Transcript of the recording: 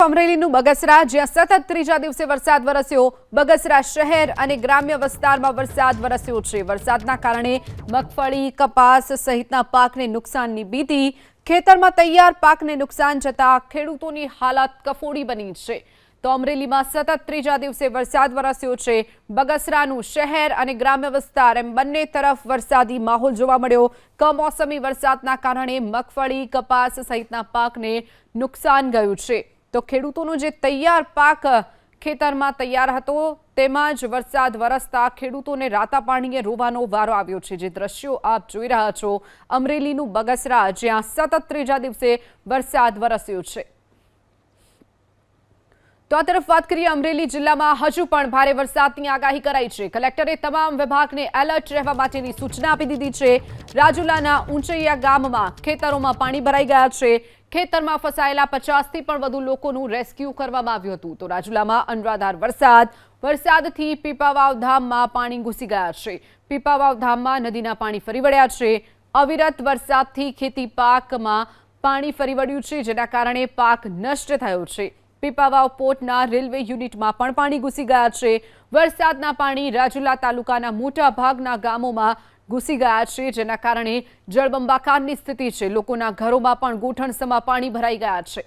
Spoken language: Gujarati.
અમરેલીનું બગસરા, જ્યાં સતત ત્રીજા દિવસે વરસાદ વરસ્યો. બગસરા શહેર અને ગ્રામ્ય વિસ્તારમાં વરસાદ વરસ્યો છે. વરસાદના કારણે મગફળી, કપાસ સહિતના પાકને નુકસાનની ભીતિ. ખેતરમાં તૈયાર પાકને નુકસાન જતા ખેડૂતોની હાલત કફોડી બની છે. તો અમરેલીમાં સતત ત્રીજા દિવસે વરસાદ વરસ્યો છે. બગસરાનું શહેર અને ગ્રામ્ય વિસ્તાર એમ બંને તરફ વરસાદી માહોલ જોવા મળ્યો. કમોસમી વરસાદના કારણે મગફળી, કપાસ સહિતના પાકને નુકસાન ગયું છે. તો ખેડૂતોનો જે તૈયાર પાક ખેતરમાં તૈયાર હતો તેમાં જ વરસાદ વરસતા ખેડૂતોને રાતા પાણીએ રોવાનો વારો આવ્યો છે. જે દ્રશ્યો આપ જોઈ રહ્યા છો અમરેલીનું બગસરા, જ્યાં સતત ત્રીજા દિવસે વરસાદ વરસ્યો છે. તો આ તરફ વાત કરીએ, અમરેલી જિલ્લામાં હજુ પણ ભારે વરસાદની આગાહી કરાઈ છે. કલેક્ટરે તમામ વિભાગને એલર્ટ રહેવા માટેની સૂચના આપી દીધી છે. રાજુલાના ઊંચૈયા ગામમાં ખેતરોમાં પાણી ભરાઈ ગયા છે. ખેતરમાં ફસાયેલા 50થી પણ વધુ લોકોનું રેસ્ક્યુ કરવામાં આવ્યું હતું. તો રાજુલામાં અનરાધાર વરસાદથી પીપાવાવ ધામમાં પાણી ઘૂસી ગયા છે. પીપાવાવ ધામમાં નદીના પાણી ફરી વળ્યા છે. અવિરત વરસાદથી ખેતી પાકમાં પાણી ફરી વળ્યું છે, જેના કારણે પાક નષ્ટ થયો છે. પીપાવાવ પોર્ટના રેલવે યુનિટમાં પણ પાણી ઘૂસી ગયા છે. વરસાદના પાણી રાજુલા તાલુકાના મોટા ભાગના ગામોમાં ઘૂસી ગયા છે, જેના કારણે જળબંબાકારની સ્થિતિ છે. લોકોના ઘરોમાં પણ ગોઠણસમાં પાણી ભરાઈ ગયા છે.